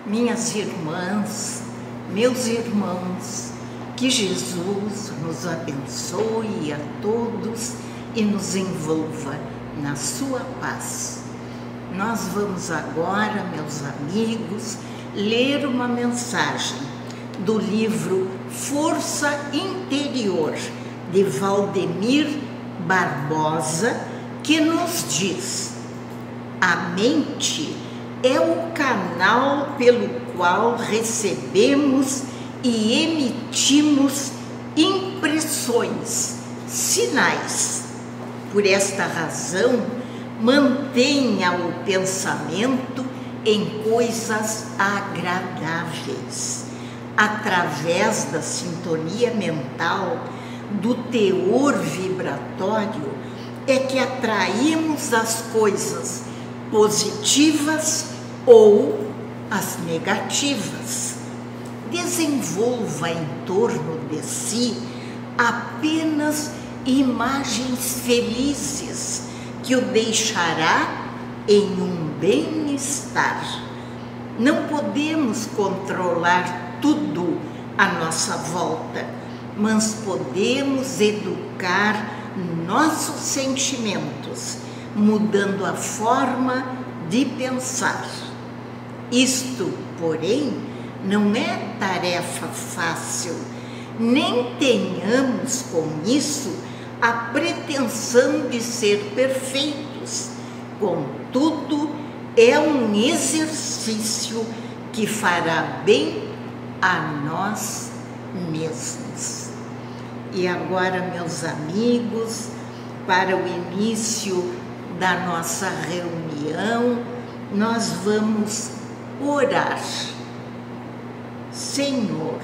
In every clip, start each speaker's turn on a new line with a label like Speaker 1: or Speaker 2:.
Speaker 1: minhas irmãs, meus irmãos, que Jesus nos abençoe a todos e nos envolva na sua paz. Nós vamos agora, meus amigos, ler uma mensagem do livro Força Interior, de Valdemir Barbosa, que nos diz: a mente é o canal pelo qual recebemos e emitimos impressões, sinais. Por esta razão, mantenha o pensamento em coisas agradáveis. Através da sintonia mental, do teor vibratório, é que atraímos as coisas positivas ou as negativas. Desenvolva em torno de si apenas imagens felizes que o deixará em um bem-estar. Não podemos controlar tudo à nossa volta, mas podemos educar nossos sentimentos, mudando a forma de pensar. Isto, porém, não é tarefa fácil, nem tenhamos com isso a pretensão de ser perfeitos. Contudo, é um exercício que fará bem a nós mesmos. E agora, meus amigos, para o início da nossa reunião, nós vamos orar. Senhor,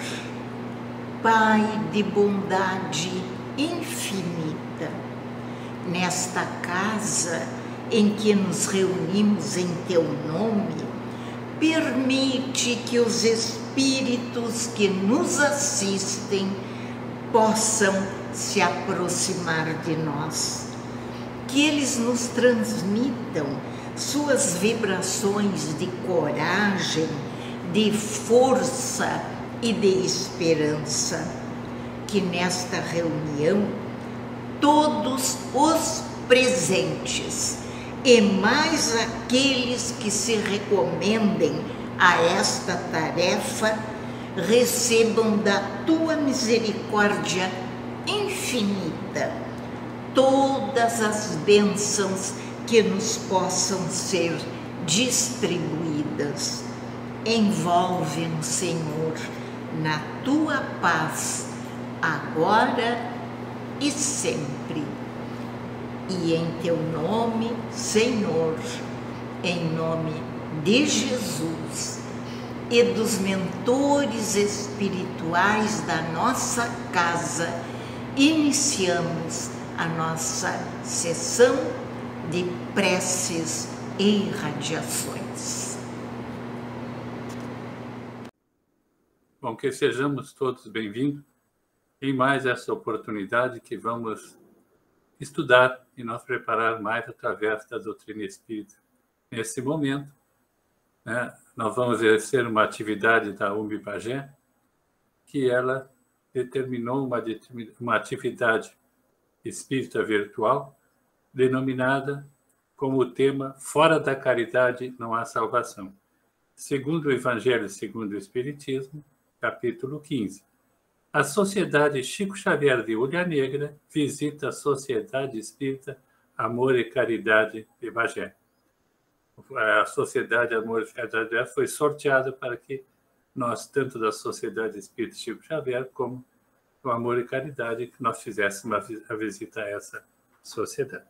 Speaker 1: Pai de bondade infinita, nesta casa em que nos reunimos em Teu nome, permite que os espíritos que nos assistem possam se aproximar de nós, que eles nos transmitam suas vibrações de coragem, de força e de esperança. Que nesta reunião todos os presentes e mais aqueles que se recomendem a esta tarefa recebam da Tua misericórdia infinita todas as bênçãos que nos possam ser distribuídas. Envolve-nos, Senhor, na Tua paz, agora e sempre. E em Teu nome, Senhor, em nome de Jesus e dos mentores espirituais da nossa casa, iniciamos a nossa sessão de preces e irradiações.
Speaker 2: Bom, que sejamos todos bem-vindos em mais essa oportunidade que vamos estudar e nos preparar mais através da doutrina espírita. Nesse momento, nós vamos exercer uma atividade da UMB Bagé, que ela determinou uma atividade espírita virtual, denominada como tema Fora da Caridade não há salvação, segundo o Evangelho segundo o Espiritismo, capítulo 15. A Sociedade Chico Xavier de Ulha Negra visita a Sociedade Espírita Amor e Caridade de Bagé. A Sociedade Amor e Caridade de Bagé foi sorteada para que nós, tanto da Sociedade Espírita Chico Xavier, como do Amor e Caridade, que nós fizéssemos a visita a essa sociedade.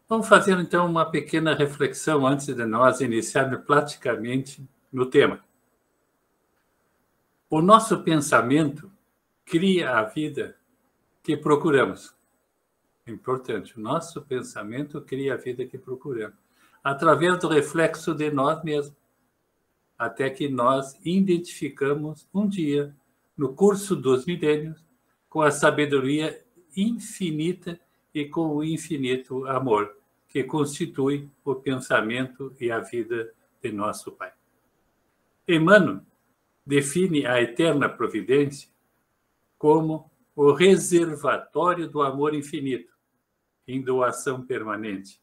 Speaker 2: Vamos fazer, então, uma pequena reflexão antes de nós iniciarmos praticamente no tema. O nosso pensamento cria a vida que procuramos. É importante, o nosso pensamento cria a vida que procuramos, através do reflexo de nós mesmos, até que nós identificamos um dia, no curso dos milênios, com a sabedoria infinita e com o infinito amor, que constitui o pensamento e a vida de nosso Pai. Emmanuel define a eterna providência como o reservatório do amor infinito, em doação permanente.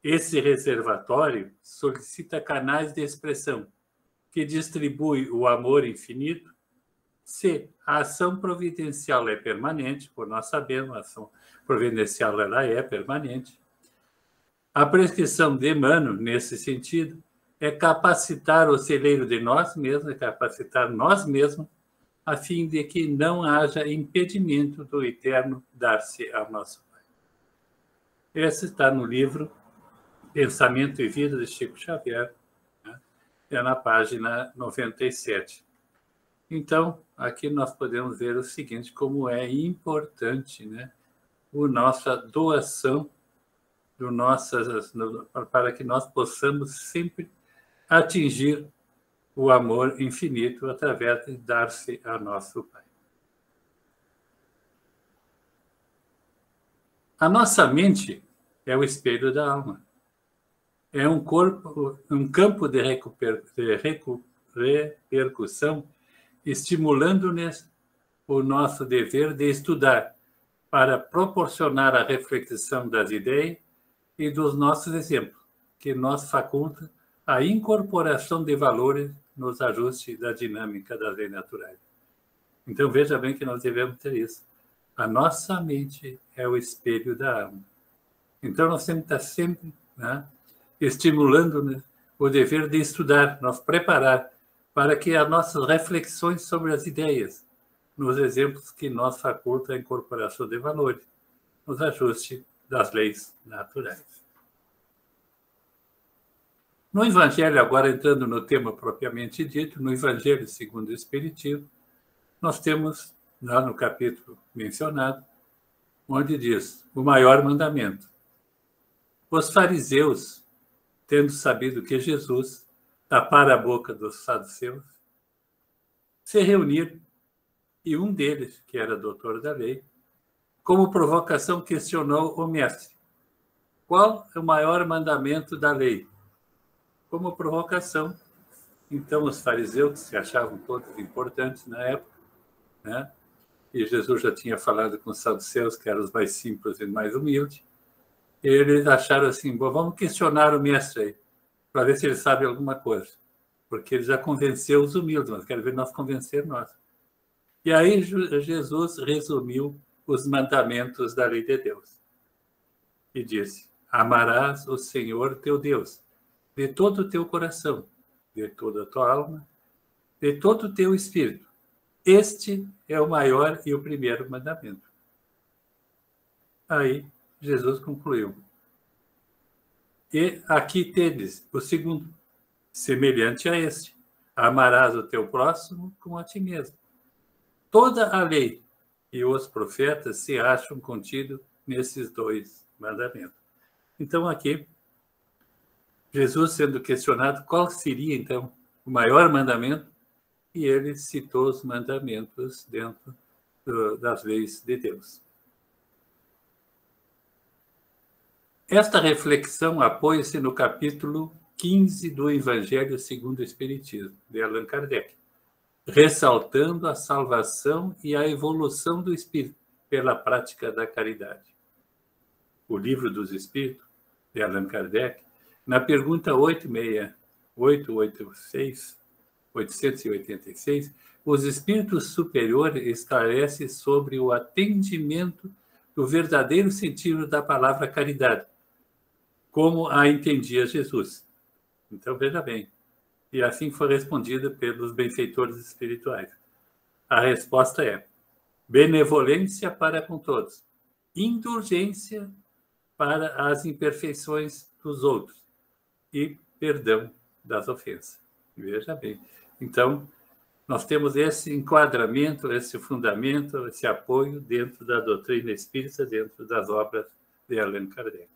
Speaker 2: Esse reservatório solicita canais de expressão que distribui o amor infinito. Se a ação providencial é permanente, por nós sabemos, a ação providencial ela é permanente. A prescrição de Emmanuel, nesse sentido, é capacitar o celeiro de nós mesmos, é capacitar nós mesmos, a fim de que não haja impedimento do eterno dar-se ao nosso Pai. Esse está no livro Pensamento e Vida de Chico Xavier, né? É na página 97. Então, aqui nós podemos ver o seguinte, como é importante, né, a nossa doação para que nós possamos sempre atingir o amor infinito através de dar-se a nosso Pai. A nossa mente é o espelho da alma. É um campo de repercussão, estimulando-nos o nosso dever de estudar para proporcionar a reflexão das ideias e dos nossos exemplos, que nos faculta a incorporação de valores nos ajustes da dinâmica das leis naturais. Então, veja bem que nós devemos ter isso. A nossa mente é o espelho da alma. Então, nós temos que estar sempre, né, estimulando o dever de estudar, nos preparar para que as nossas reflexões sobre as ideias, nos exemplos que nos faculta a incorporação de valores, nos ajuste das leis naturais. No Evangelho, agora entrando no tema propriamente dito, no Evangelho segundo o Espiritismo, nós temos, lá no capítulo mencionado, onde diz o maior mandamento. Os fariseus, tendo sabido que Jesus tapara a boca dos saduceus, se reuniram e um deles, que era doutor da lei, como provocação questionou o mestre. Qual é o maior mandamento da lei? Como provocação, então os fariseus, que se achavam todos importantes na época, né? E Jesus já tinha falado com os saduceus, que eram os mais simples e mais humildes, e eles acharam assim, bom, vamos questionar o mestre aí, para ver se ele sabe alguma coisa, porque ele já convenceu os humildes, mas quero ver nós convencer nós. E aí Jesus resumiu os mandamentos da lei de Deus e disse, amarás o Senhor teu Deus de todo o teu coração, de toda a tua alma, de todo o teu espírito. Este é o maior e o primeiro mandamento. Aí Jesus concluiu. E aqui tendes o segundo, semelhante a este. Amarás o teu próximo como a ti mesmo. Toda a lei e os profetas se acham contidos nesses dois mandamentos. Então, aqui, Jesus sendo questionado qual seria, então, o maior mandamento, e ele citou os mandamentos dentro das leis de Deus. Esta reflexão apoia-se no capítulo 15 do Evangelho segundo o Espiritismo, de Allan Kardec, ressaltando a salvação e a evolução do espírito pela prática da caridade. O Livro dos Espíritos, de Allan Kardec, na pergunta 886, os espíritos superiores esclarecem sobre o atendimento do verdadeiro sentido da palavra caridade, como a entendia Jesus. Então, veja bem, e assim foi respondida pelos benfeitores espirituais. A resposta é benevolência para com todos, indulgência para as imperfeições dos outros e perdão das ofensas. Veja bem. Então, nós temos esse enquadramento, esse fundamento, esse apoio dentro da doutrina espírita, dentro das obras de Allan Kardec.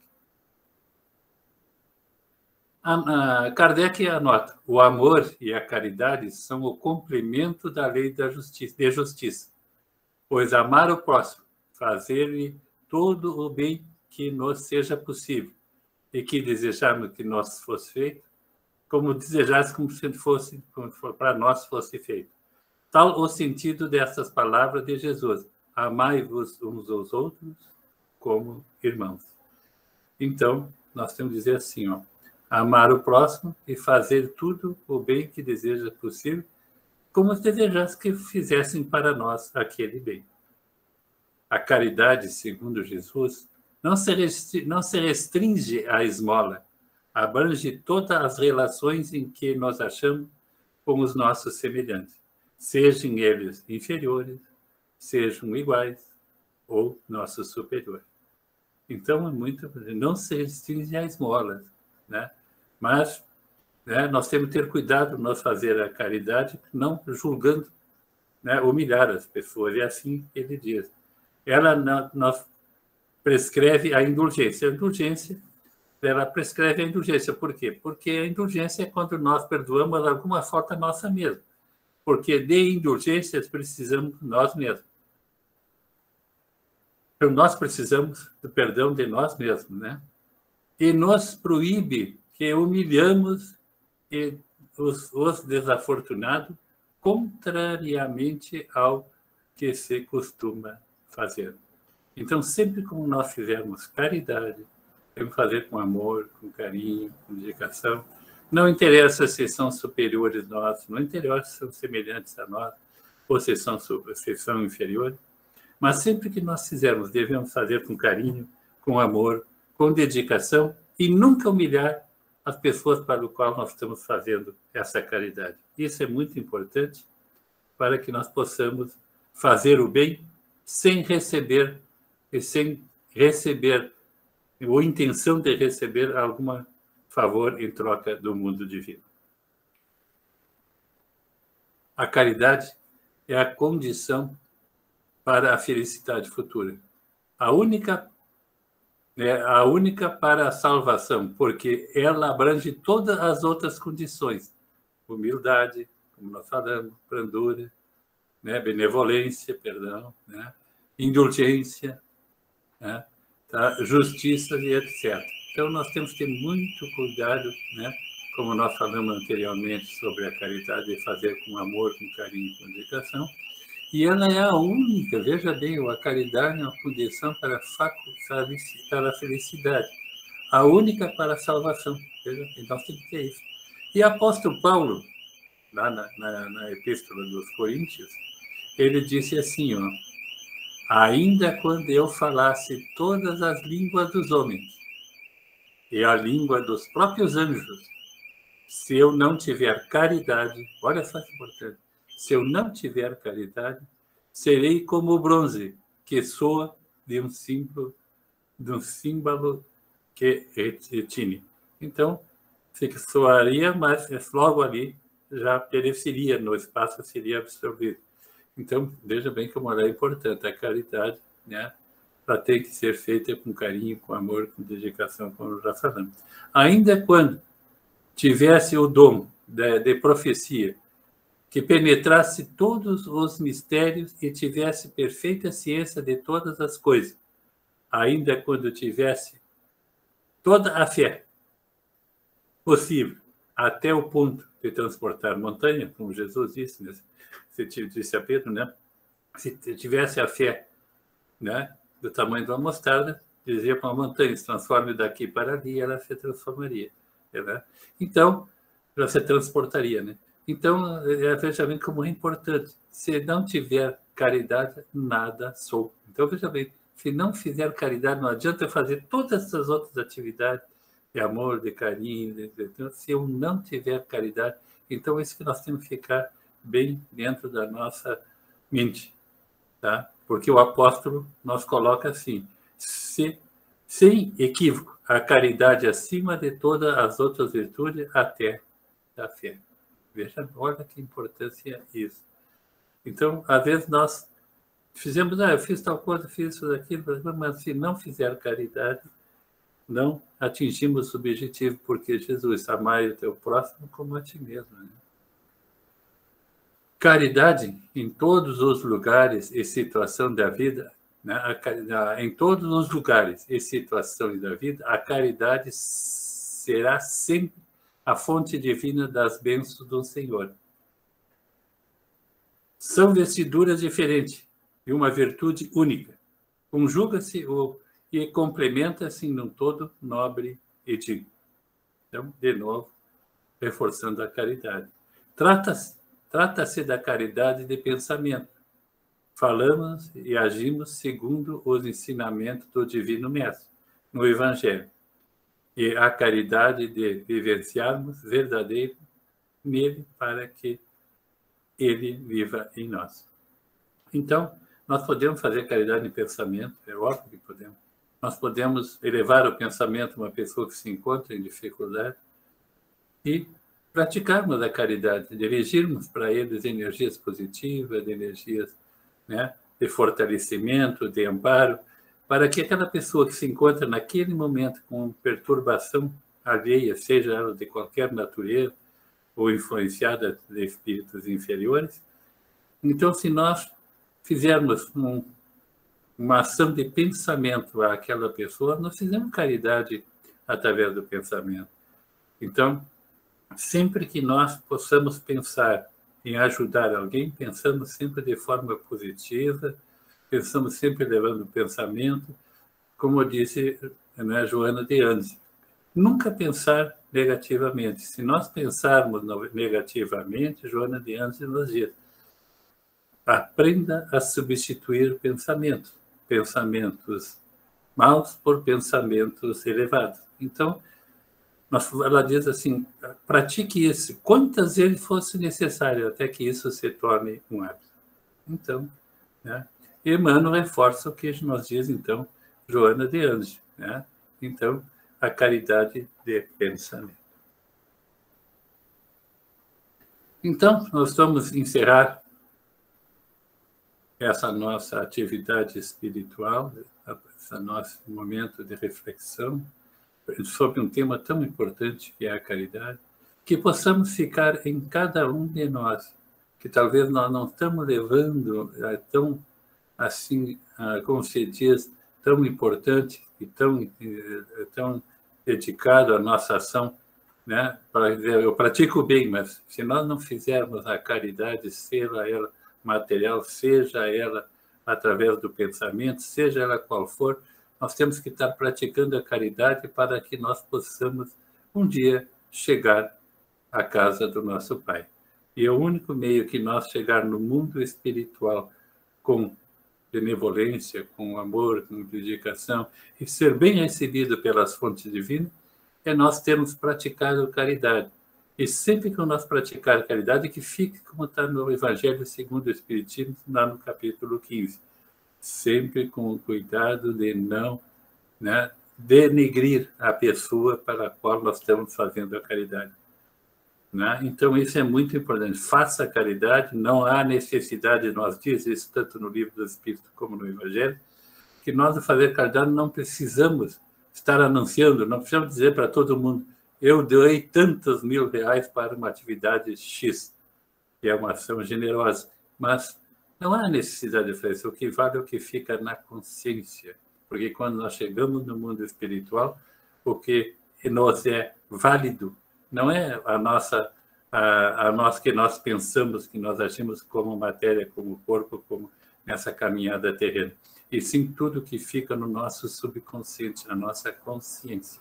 Speaker 2: Kardec anota, o amor e a caridade são o complemento da lei de justiça, pois amar o próximo, fazer-lhe todo o bem que nos seja possível e que desejamos que nos fosse feito, como desejasse como se fosse, como para nós fosse feito. Tal o sentido dessas palavras de Jesus: amai-vos uns aos outros como irmãos. Então, nós temos que dizer assim, ó, amar o próximo e fazer tudo o bem que deseja possível, como se desejasse que fizessem para nós aquele bem. A caridade, segundo Jesus, não se restringe à esmola, abrange todas as relações em que nos achamos com os nossos semelhantes, sejam eles inferiores, sejam iguais ou nossos superiores. Então, não se restringe à esmola, né? Mas, né, nós temos que ter cuidado nós fazer a caridade, não julgando, né, humilhar as pessoas. E assim ele diz. Ela nós prescreve a indulgência. A indulgência, ela prescreve a indulgência. Por quê? Porque a indulgência é quando nós perdoamos alguma falta nossa mesmo. Porque de indulgências precisamos nós mesmos. Então, nós precisamos do perdão de nós mesmos, né? E nos proíbe que humilhamos os desafortunados, contrariamente ao que se costuma fazer. Então, sempre como nós fizermos caridade, temos que fazer com amor, com carinho, com dedicação. Não interessa se são superiores a nós, não interessa se são semelhantes a nós, ou se são inferiores. Mas sempre que nós fizermos, devemos fazer com carinho, com amor, com dedicação e nunca humilhar as pessoas para o qual nós estamos fazendo essa caridade. Isso é muito importante para que nós possamos fazer o bem sem receber ou intenção de receber algum favor em troca do mundo divino. A caridade é a condição para a felicidade futura. A única para a salvação, porque ela abrange todas as outras condições. Humildade, como nós falamos, brandura, né? Benevolência, perdão, né? Indulgência, né? Tá? Justiça e etc. Então, nós temos que ter muito cuidado, né? Como nós falamos anteriormente sobre a caridade, de fazer com amor, com carinho, com dedicação. E ela é a única, veja bem, a caridade é uma condição para a felicidade, a única para a salvação. Veja, então tem que ter isso. E o apóstolo Paulo, lá na Epístola dos Coríntios, ele disse assim, ó, ainda quando eu falasse todas as línguas dos homens e a língua dos próprios anjos, se eu não tiver caridade, olha só que importante, se eu não tiver caridade, serei como o bronze, que soa de um símbolo que retine. Então, soaria, mas logo ali já pereceria no espaço, seria absorvido. Então, veja bem como ela é importante. A caridade, né, ela tem que ser feita com carinho, com amor, com dedicação, como já falamos. Ainda quando tivesse o dom de profecia, que penetrasse todos os mistérios e tivesse perfeita ciência de todas as coisas, ainda quando tivesse toda a fé possível, até o ponto de transportar montanha, como Jesus disse, né? Disse a Pedro, né? Se tivesse a fé, né, do tamanho de uma mostarda, dizia para uma montanha, se transforme daqui para ali, ela se transformaria. Né? Então, ela se transportaria, né? Então, veja bem como é importante. Se não tiver caridade, nada sou. Então, veja bem, se não fizer caridade, não adianta fazer todas essas outras atividades de amor, de carinho, se eu não tiver caridade. Então, é isso que nós temos que ficar bem dentro da nossa mente, tá? Porque o apóstolo nos coloca assim, sem equívoco, a caridade acima de todas as outras virtudes, até da fé. Veja, olha que importância isso. Então, às vezes nós fizemos, eu fiz tal coisa, fiz isso, aquilo, mas se não fizer caridade, não atingimos o objetivo, porque Jesus, amai o teu próximo como a ti mesmo. Né? Caridade em todos os lugares e situação da vida, né? Em todos os lugares e situações da vida, a caridade será sempre a fonte divina das bênçãos do Senhor. São vestiduras diferentes e uma virtude única. Conjuga-se e complementa-se num todo nobre e digno. Então, de novo, reforçando a caridade. Trata-se da caridade de pensamento. Falamos e agimos segundo os ensinamentos do Divino Mestre, no Evangelho. E a caridade de vivenciarmos verdadeiro nele para que ele viva em nós. Então, nós podemos fazer caridade em pensamento, é óbvio que podemos. Nós podemos elevar o pensamento de uma pessoa que se encontra em dificuldade e praticarmos a caridade, dirigirmos para eles energias positivas, energias, né, de fortalecimento, de amparo, para que aquela pessoa que se encontra naquele momento com perturbação alheia, seja ela de qualquer natureza ou influenciada de espíritos inferiores, então, se nós fizermos uma ação de pensamento àquela pessoa, nós fizemos caridade através do pensamento. Então, sempre que nós possamos pensar em ajudar alguém, pensamos sempre de forma positiva, pensamos sempre levando o pensamento, como disse, né, Joana de Andes. Nunca pensar negativamente. Se nós pensarmos negativamente, Joana de Andes nos diz, aprenda a substituir pensamentos maus por pensamentos elevados. Então, ela diz assim, pratique isso quantas vezes fosse necessário, até que isso se torne um hábito. Então, né, Emmanuel reforça o que nos diz, então, Joana de Andes, né? Então, a caridade de pensamento. Então, nós vamos encerrar essa nossa atividade espiritual, esse nosso momento de reflexão sobre um tema tão importante que é a caridade, que possamos ficar em cada um de nós, que talvez nós não estamos levando tão, assim, como se diz, tão importante e tão dedicado à nossa ação, né? Para dizer, eu pratico bem, mas se nós não fizermos a caridade, seja ela material, seja ela através do pensamento, seja ela qual for, nós temos que estar praticando a caridade para que nós possamos um dia chegar à casa do nosso Pai. E é o único meio que nós chegar no mundo espiritual com benevolência, com amor, com dedicação e ser bem recebido pelas fontes divinas, é nós termos praticado caridade. E sempre que nós praticar caridade, que fique como está no Evangelho segundo o Espiritismo, lá no capítulo 15. Sempre com o cuidado de não, né, denegrir a pessoa para a qual nós estamos fazendo a caridade. Né? Então, isso é muito importante. Faça a caridade, não há necessidade, nós dizemos isso tanto no Livro dos Espíritos como no Evangelho, que nós, ao fazer caridade, não precisamos estar anunciando, não precisamos dizer para todo mundo, eu doei tantos R$1.000 para uma atividade X, que é uma ação generosa, mas não há necessidade de fazer isso. O que vale é o que fica na consciência, porque quando nós chegamos no mundo espiritual, o que nos é válido não é a nós que nós pensamos, que nós agimos como matéria, como corpo, como nessa caminhada terrena, e sim tudo que fica no nosso subconsciente, na nossa consciência.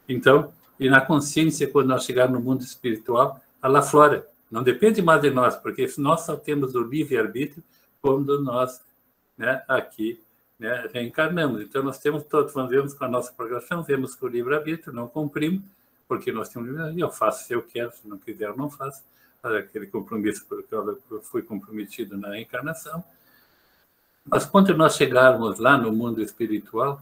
Speaker 2: Então, e na consciência, quando nós chegarmos no mundo espiritual, ela aflora. Não depende mais de nós, porque nós só temos o livre-arbítrio quando nós, né, aqui, né, reencarnamos. Então, nós temos todos, vemos com a nossa programação, vemos que o livre-arbítrio não cumprimos, porque nós temos livre-arbítrio, eu faço se eu quero, se não quiser, eu não faço. Aquele compromisso porque eu fui comprometido na reencarnação. Mas quando nós chegarmos lá no mundo espiritual,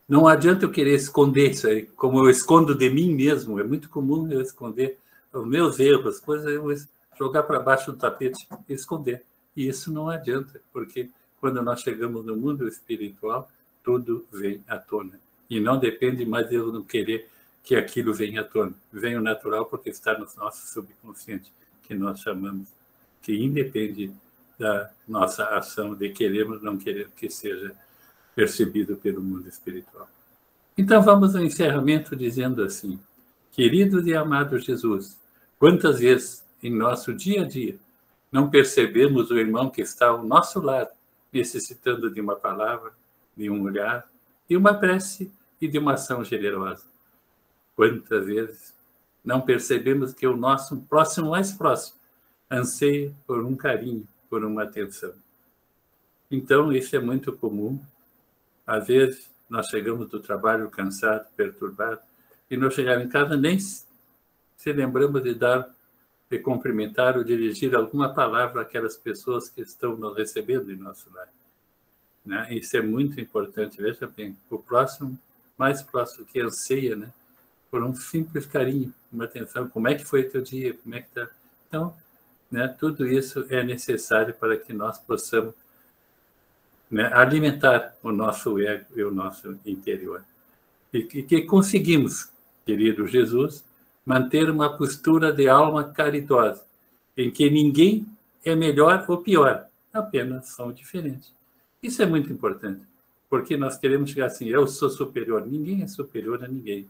Speaker 2: não adianta eu querer esconder isso aí, como eu escondo de mim mesmo. É muito comum eu esconder os meus erros, coisas eu jogar para baixo do tapete e esconder. E isso não adianta, porque quando nós chegamos no mundo espiritual, tudo vem à tona. E não depende mais de eu não querer que aquilo venha à tona. Vem o natural porque está no nosso subconsciente, que nós chamamos, que independe da nossa ação de queremos ou não querer que seja percebido pelo mundo espiritual. Então, vamos ao encerramento dizendo assim, Querido e amado Jesus, quantas vezes em nosso dia a dia não percebemos o irmão que está ao nosso lado, necessitando de uma palavra, de um olhar, de uma prece e de uma ação generosa? Quantas vezes não percebemos que o nosso próximo mais próximo anseia por um carinho, por uma atenção? Então, isso é muito comum. Às vezes, nós chegamos do trabalho cansado, perturbado, e não chegar em casa nem se lembramos de cumprimentar ou dirigir alguma palavra àquelas pessoas que estão nos recebendo em nosso lar. Né? Isso é muito importante. Veja bem, o próximo, mais próximo, que anseia, né, por um simples carinho, uma atenção. Como é que foi o teu dia? Como é que está? Então, né, tudo isso é necessário para que nós possamos, né, alimentar o nosso ego e o nosso interior. E que conseguimos, querido Jesus, manter uma postura de alma caridosa, em que ninguém é melhor ou pior, apenas são diferentes. Isso é muito importante, porque nós queremos chegar assim, eu sou superior. Ninguém é superior a ninguém.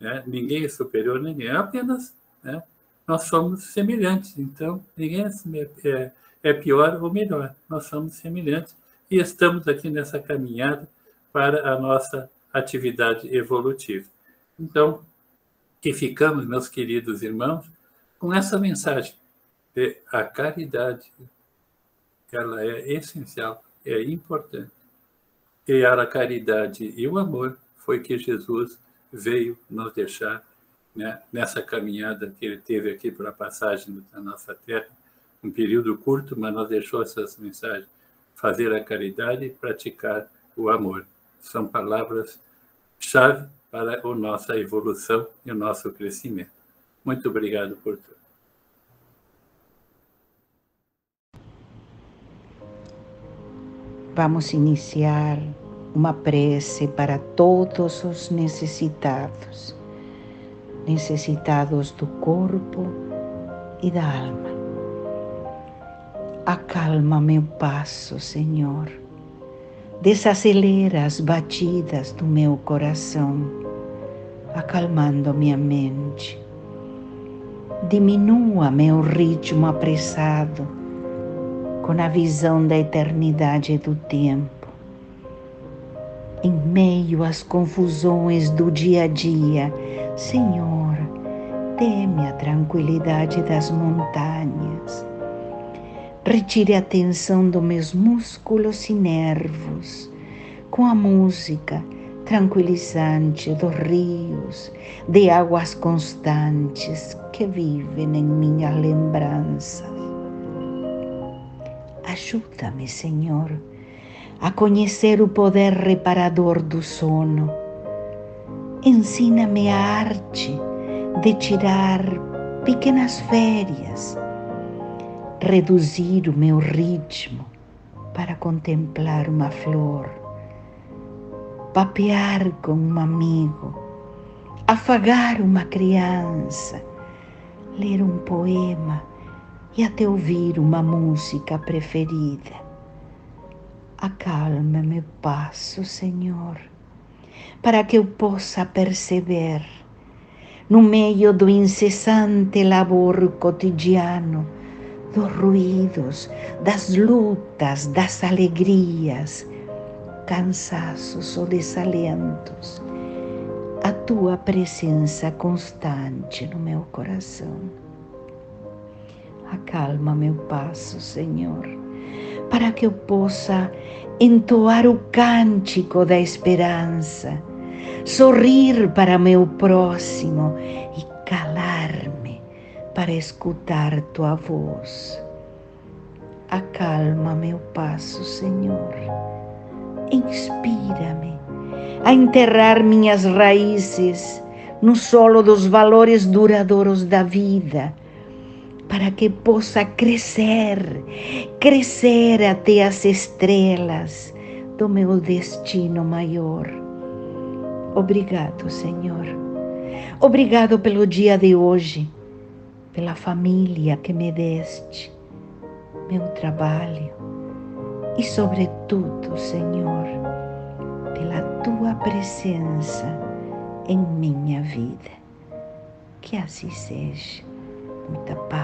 Speaker 2: Né? Ninguém é superior a ninguém, apenas, né, nós somos semelhantes. Então, ninguém é pior ou melhor, nós somos semelhantes e estamos aqui nessa caminhada para a nossa atividade evolutiva. Então, que ficamos, meus queridos irmãos, com essa mensagem de a caridade, ela é essencial, é importante. E a caridade e o amor foi que Jesus veio nos deixar, né, nessa caminhada que ele teve aqui para a passagem da nossa terra, um período curto, mas nos deixou essas mensagens: fazer a caridade e praticar o amor. São palavras-chave para a nossa evolução e o nosso crescimento. Muito obrigado por tudo.
Speaker 3: Vamos iniciar uma prece para todos os necessitados, necessitados do corpo e da alma. Acalma meu passo, Senhor. Desacelera as batidas do meu coração, acalmando minha mente. Diminua meu ritmo apressado, com a visão da eternidade e do tempo. Em meio às confusões do dia a dia, Senhor, dê-me a tranquilidade das montanhas. Retire a tensão dos meus músculos e nervos com a música tranquilizante dos rios, de águas constantes que vivem em minhas lembranças. Ajuda-me, Senhor, a conhecer o poder reparador do sono. Ensina-me a arte de tirar pequenas férias, reduzir o meu ritmo para contemplar uma flor, papear com um amigo, afagar uma criança, ler um poema e até ouvir uma música preferida. Acalma meu passo, Senhor, para que eu possa perceber, no meio do incessante labor cotidiano, dos ruídos, das lutas, das alegrias, cansaços ou desalentos, a tua presença constante no meu coração. Acalma meu passo, Senhor, para que eu possa entoar o cântico da esperança, sorrir para meu próximo e calar-me para escutar tua voz. Acalma meu passo, Senhor. Inspira-me a enterrar minhas raízes no solo dos valores duradouros da vida, para que possa crescer até as estrelas do meu destino maior. Obrigado, Senhor. Obrigado pelo dia de hoje, pela família que me deste, meu trabalho e, sobretudo, Senhor, pela tua presença em minha vida. Que assim seja. Muita paz.